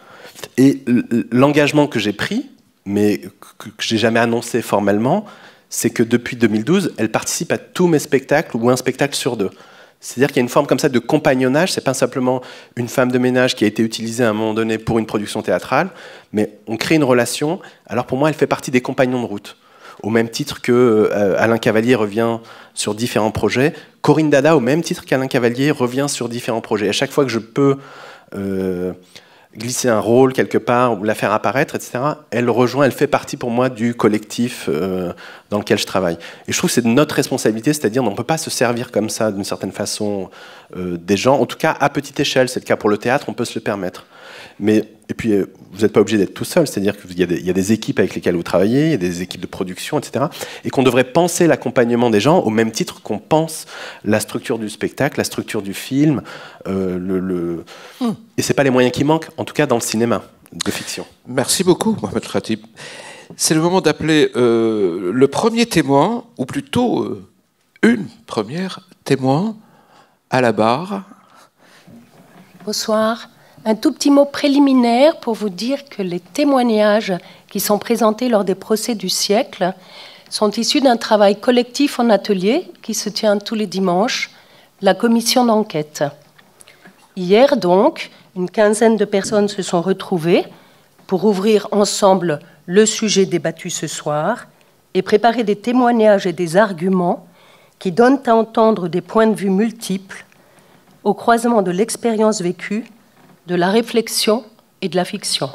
Et l'engagement que j'ai pris, mais que je n'ai jamais annoncé formellement, c'est que depuis 2012, elle participe à tous mes spectacles ou un spectacle sur 2. C'est-à-dire qu'il y a une forme comme ça de compagnonnage. C'est pas simplement une femme de ménage qui a été utilisée à un moment donné pour une production théâtrale, mais on crée une relation. Alors pour moi, elle fait partie des compagnons de route. Au même titre que Alain Cavalier revient sur différents projets, Corinne Dada, au même titre qu'Alain Cavalier, revient sur différents projets. À chaque fois que je peux glisser un rôle quelque part ou la faire apparaître, etc., elle rejoint, elle fait partie pour moi du collectif dans lequel je travaille. Et je trouve que c'est de notre responsabilité, c'est-à-dire on ne peut pas se servir comme ça, d'une certaine façon, des gens, en tout cas à petite échelle. C'est le cas pour le théâtre, on peut se le permettre. Et puis, vous n'êtes pas obligé d'être tout seul, c'est-à-dire qu'il y a des équipes avec lesquelles vous travaillez, il y a des équipes de production, etc. Et qu'on devrait penser l'accompagnement des gens au même titre qu'on pense la structure du spectacle, la structure du film. Et ce n'est pas les moyens qui manquent, en tout cas dans le cinéma de fiction. Merci beaucoup, Mohamed Khatib. C'est le moment d'appeler le premier témoin, ou plutôt une première témoin, à la barre. Bonsoir. Un tout petit mot préliminaire pour vous dire que les témoignages qui sont présentés lors des procès du siècle sont issus d'un travail collectif en atelier qui se tient tous les dimanches, la commission d'enquête. Hier donc, une quinzaine de personnes se sont retrouvées pour ouvrir ensemble le sujet débattu ce soir et préparer des témoignages et des arguments qui donnent à entendre des points de vue multiples au croisement de l'expérience vécue, de la réflexion et de la fiction.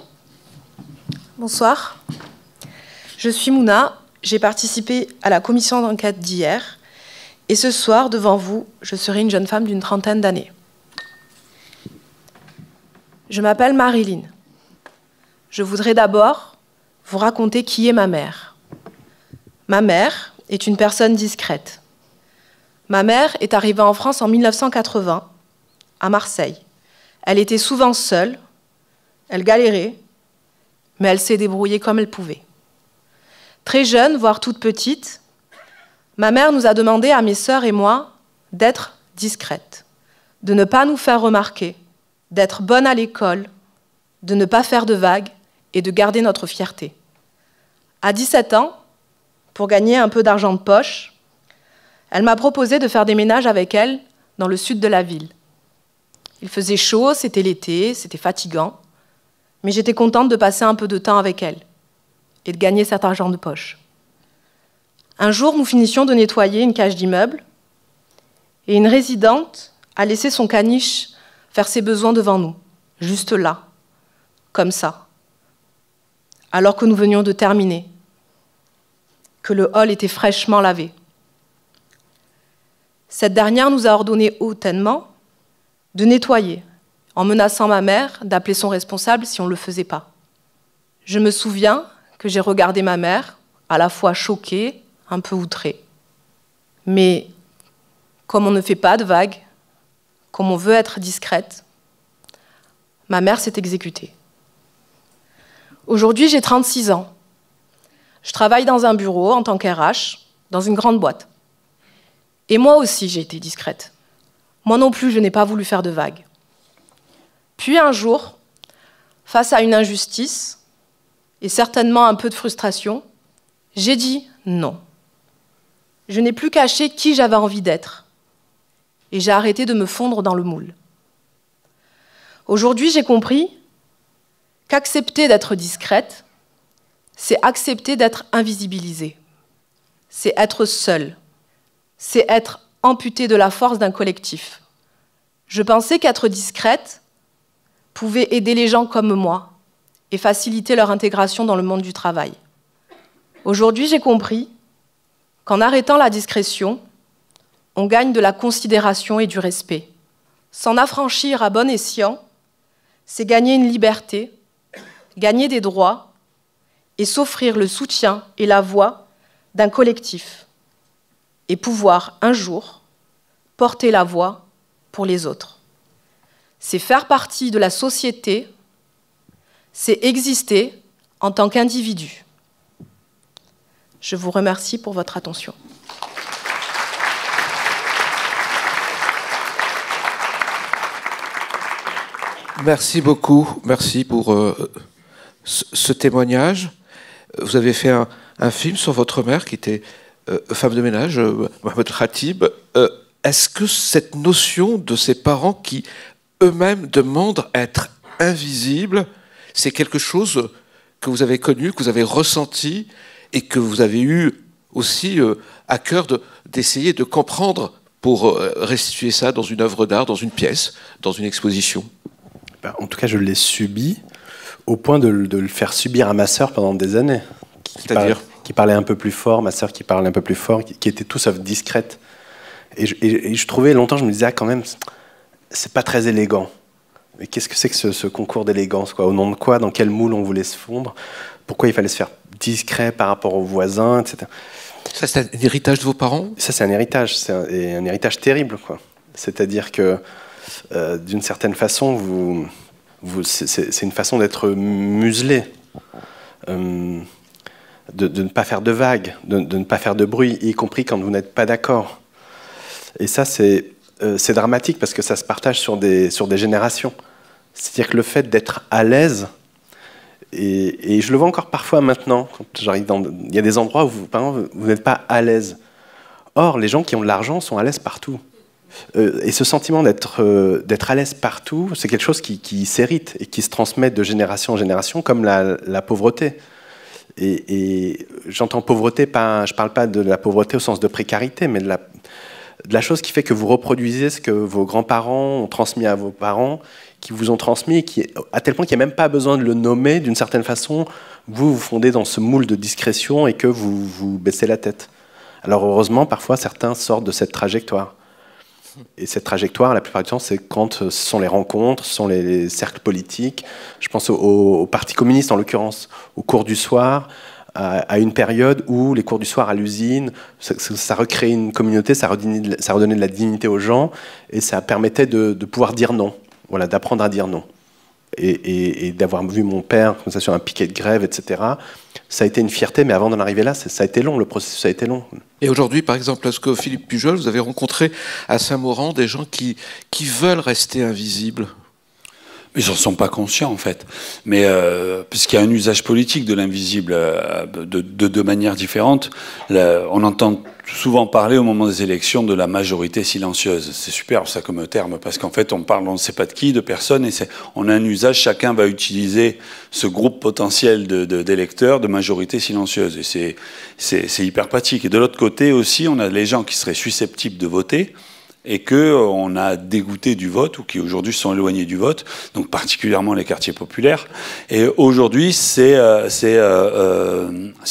Bonsoir, je suis Mouna, j'ai participé à la commission d'enquête d'hier et ce soir, devant vous, je serai une jeune femme d'une trentaine d'années. Je m'appelle Marilyn. Je voudrais d'abord vous raconter qui est ma mère. Ma mère est une personne discrète. Ma mère est arrivée en France en 1980, à Marseille. Elle était souvent seule, elle galérait, mais elle s'est débrouillée comme elle pouvait. Très jeune, voire toute petite, ma mère nous a demandé à mes sœurs et moi d'être discrètes, de ne pas nous faire remarquer, d'être bonne à l'école, de ne pas faire de vagues et de garder notre fierté. À 17 ans, pour gagner un peu d'argent de poche, elle m'a proposé de faire des ménages avec elle dans le sud de la ville. Il faisait chaud, c'était l'été, c'était fatigant, mais j'étais contente de passer un peu de temps avec elle et de gagner cet argent de poche. Un jour, nous finissions de nettoyer une cage d'immeuble et une résidente a laissé son caniche faire ses besoins devant nous, juste là, comme ça, alors que nous venions de terminer, que le hall était fraîchement lavé. Cette dernière nous a ordonné hautement de nettoyer, en menaçant ma mère d'appeler son responsable si on ne le faisait pas. Je me souviens que j'ai regardé ma mère, à la fois choquée, un peu outrée. Mais comme on ne fait pas de vagues, comme on veut être discrète, ma mère s'est exécutée. Aujourd'hui, j'ai 36 ans. Je travaille dans un bureau en tant qu'RH, dans une grande boîte. Et moi aussi, j'ai été discrète. Moi non plus, je n'ai pas voulu faire de vagues. Puis un jour, face à une injustice, et certainement un peu de frustration, j'ai dit non. Je n'ai plus caché qui j'avais envie d'être. Et j'ai arrêté de me fondre dans le moule. Aujourd'hui, j'ai compris qu'accepter d'être discrète, c'est accepter d'être invisibilisée. C'est être seule. C'est être amputée de la force d'un collectif. Je pensais qu'être discrète pouvait aider les gens comme moi et faciliter leur intégration dans le monde du travail. Aujourd'hui, j'ai compris qu'en arrêtant la discrétion, on gagne de la considération et du respect. S'en affranchir à bon escient, c'est gagner une liberté, gagner des droits et s'offrir le soutien et la voix d'un collectif et pouvoir un jour porter la voix pour les autres. C'est faire partie de la société, c'est exister en tant qu'individu. Je vous remercie pour votre attention. Merci beaucoup, merci pour ce témoignage. Vous avez fait un film sur votre mère qui était femme de ménage, Mohamed Khatib. Est-ce que cette notion de ces parents qui eux-mêmes demandent à être invisibles, c'est quelque chose que vous avez connu, que vous avez ressenti et que vous avez eu aussi à cœur d'essayer de comprendre pour restituer ça dans une œuvre d'art, dans une pièce, dans une exposition? En tout cas, je l'ai subi au point de le faire subir à ma sœur pendant des années. C'est-à-dire qui parlaient un peu plus fort, ma sœur qui parlait un peu plus fort, qui étaient tout sauf discrètes. Et je trouvais, longtemps, je me disais, ah, quand même, c'est pas très élégant. Mais qu'est-ce que c'est que ce concours d'élégance, quoi? Au nom de quoi? Dans quel moule on voulait se fondre? Pourquoi il fallait se faire discret par rapport aux voisins, etc. Ça, c'est un héritage de vos parents? Ça, c'est un héritage, et un héritage terrible, quoi. C'est-à-dire que, d'une certaine façon, c'est une façon d'être muselé, de ne pas faire de vagues, de ne pas faire de bruit, y compris quand vous n'êtes pas d'accord. Et ça, c'est dramatique parce que ça se partage sur des générations. C'est-à-dire que le fait d'être à l'aise, et je le vois encore parfois maintenant, quand j'arrive il y a des endroits où vous n'êtes pas à l'aise. Or, les gens qui ont de l'argent sont à l'aise partout. Et ce sentiment d'être à l'aise partout, c'est quelque chose qui s'hérite et qui se transmet de génération en génération, comme la pauvreté. Et j'entends pauvreté, je ne parle pas de la pauvreté au sens de précarité, mais de la chose qui fait que vous reproduisez ce que vos grands-parents ont transmis à vos parents, qui vous ont transmis, à tel point qu'il n'y a même pas besoin de le nommer. D'une certaine façon, vous fondez dans ce moule de discrétion et que vous baissez la tête. Alors heureusement, parfois, certains sortent de cette trajectoire. Et cette trajectoire, la plupart du temps, c'est quand ce sont les rencontres, ce sont les cercles politiques. Je pense au Parti communiste, en l'occurrence, au cours du soir, à une période où les cours du soir à l'usine, ça recréait une communauté, ça redonnait de la dignité aux gens, et ça permettait de pouvoir dire non, voilà, d'apprendre à dire non. Et d'avoir vu mon père comme ça sur un piquet de grève, etc., ça a été une fierté, mais avant d'en arriver là, ça a été long, le processus a été long. Et aujourd'hui, par exemple, lorsque Philippe Pujol, vous avez rencontré à Saint-Maurent des gens qui veulent rester invisibles. Ils n'en sont pas conscients, en fait. Mais puisqu'il y a un usage politique de l'invisible de manière différente, on entend souvent parler au moment des élections de la majorité silencieuse. C'est super ça comme terme, parce qu'en fait on parle on ne sait pas de qui, de personne, et on a un usage, chacun va utiliser ce groupe potentiel d'électeurs de majorité silencieuse, et c'est hyper pratique. Et de l'autre côté aussi, on a les gens qui seraient susceptibles de voter, et qu'on a dégoûté du vote, ou qui aujourd'hui sont éloignés du vote, donc particulièrement les quartiers populaires. Et aujourd'hui, c'est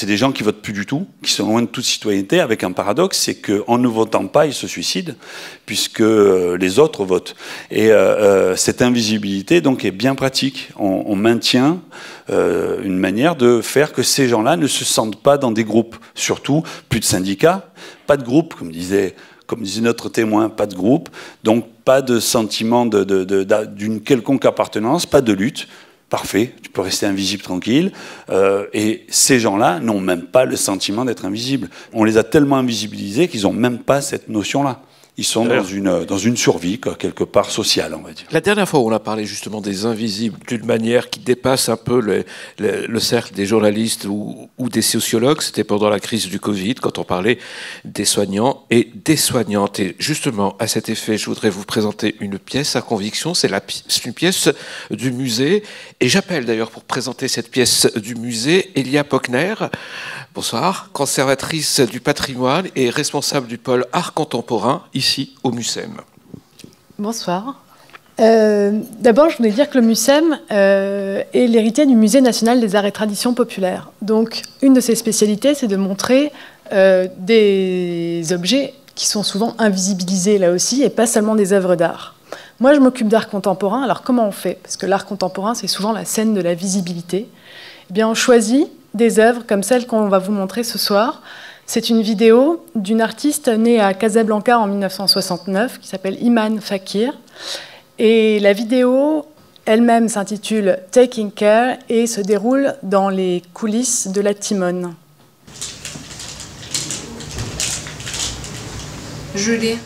des gens qui votent plus du tout, qui sont loin de toute citoyenneté, avec un paradoxe, c'est qu'en ne votant pas, ils se suicident, puisque les autres votent. Et cette invisibilité donc, est bien pratique. On maintient une manière de faire que ces gens-là ne se sentent pas dans des groupes. Surtout, plus de syndicats, pas de groupes, comme disait notre témoin, pas de groupe, donc pas de sentiment d'une quelconque appartenance, pas de lutte. Parfait, tu peux rester invisible, tranquille. Et ces gens-là n'ont même pas le sentiment d'être invisibles. On les a tellement invisibilisés qu'ils n'ont même pas cette notion-là. Ils sont dans une survie, quoi, quelque part sociale, on va dire. La dernière fois où on a parlé justement des invisibles d'une manière qui dépasse un peu le cercle des journalistes ou des sociologues, c'était pendant la crise du Covid, quand on parlait des soignants et des soignantes. Et justement, à cet effet, je voudrais vous présenter une pièce à conviction. C'est une pièce du musée. Et j'appelle d'ailleurs pour présenter cette pièce du musée Elia Pockner. Bonsoir, conservatrice du patrimoine et responsable du pôle art contemporain, ici au MUSEM. Bonsoir. D'abord, je voulais dire que le MUSEM est l'héritier du Musée national des arts et traditions populaires. Donc, une de ses spécialités, c'est de montrer des objets qui sont souvent invisibilisés là aussi, et pas seulement des œuvres d'art. Moi, je m'occupe d'art contemporain. Alors, comment on fait? Parce que l'art contemporain, c'est souvent la scène de la visibilité. Eh bien, on choisit des œuvres comme celle qu'on va vous montrer ce soir. C'est une vidéo d'une artiste née à Casablanca en 1969 qui s'appelle Iman Fakir. Et la vidéo elle-même s'intitule Taking Care et se déroule dans les coulisses de la Timone. Julie.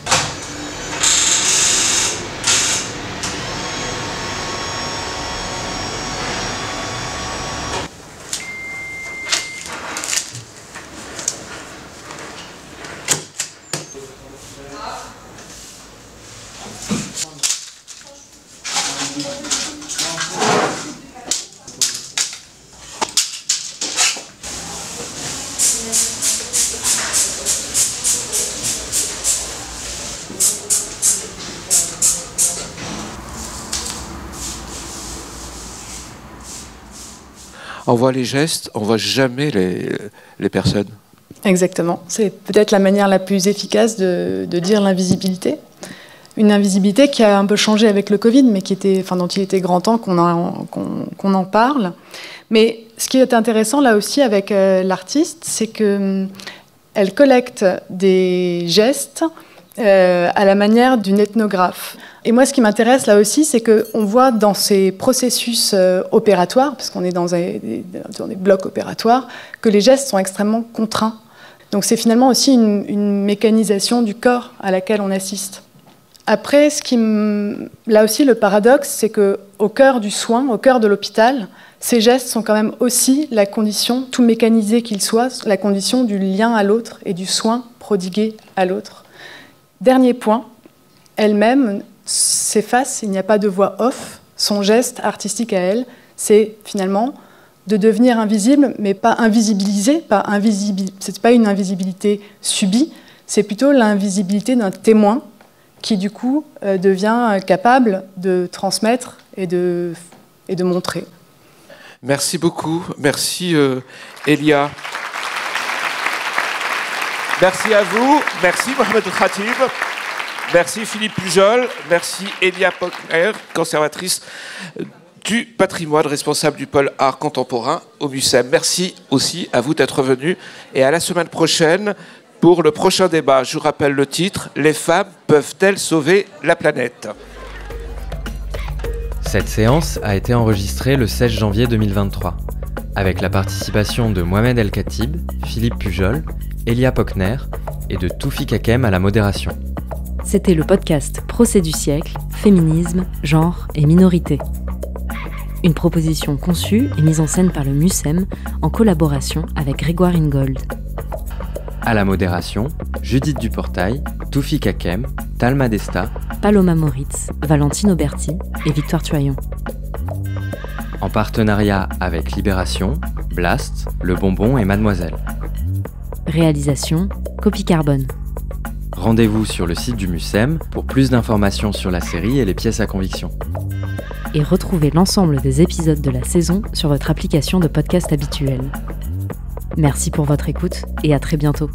On voit les gestes, on voit jamais les personnes. Exactement. C'est peut-être la manière la plus efficace de dire l'invisibilité. Une invisibilité qui a un peu changé avec le Covid, mais dont il était grand temps qu'on en parle. Mais ce qui est intéressant là aussi avec l'artiste, c'est qu'elle collecte des gestes à la manière d'une ethnographe. Et moi, ce qui m'intéresse là aussi, c'est qu'on voit dans ces processus opératoires, parce qu'on est dans des blocs opératoires, que les gestes sont extrêmement contraints. Donc c'est finalement aussi une mécanisation du corps à laquelle on assiste. Après, là aussi, le paradoxe, c'est qu'au cœur du soin, au cœur de l'hôpital, ces gestes sont quand même aussi la condition, tout mécanisé qu'il soit, la condition du lien à l'autre et du soin prodigué à l'autre. Dernier point, elle-même s'efface, il n'y a pas de voix off. Son geste artistique à elle, c'est finalement de devenir invisible, mais pas invisibilisé, c'est pas une invisibilité subie, c'est plutôt l'invisibilité d'un témoin qui du coup devient capable de transmettre et de montrer. Merci beaucoup, merci Elia. Merci à vous, merci Mohamed Khatib, merci Philippe Pujol, merci Elia Pockner, conservatrice du patrimoine, responsable du pôle art contemporain au MUCEM. Merci aussi à vous d'être venus et à la semaine prochaine pour le prochain débat. Je vous rappelle le titre, les femmes peuvent-elles sauver la planète ? Cette séance a été enregistrée le 16 janvier 2023, avec la participation de Mohamed El Khatib, Philippe Pujol, Elia Pockner et de Toufik Hakem à la modération. C'était le podcast Procès du siècle, féminisme, genre et minorité. Une proposition conçue et mise en scène par le MUCEM en collaboration avec Grégoire Ingold. À la modération, Judith Duportail, Toufik Hakem, Talma Desta, Paloma Moritz, Valentine Auberti et Victoire Tuaillon. En partenariat avec Libération, Blast, Le Bonbon et Mademoiselle. Réalisation, Copie Carbone. Rendez-vous sur le site du MUCEM pour plus d'informations sur la série et les pièces à conviction. Et retrouvez l'ensemble des épisodes de la saison sur votre application de podcast habituelle. Merci pour votre écoute et à très bientôt.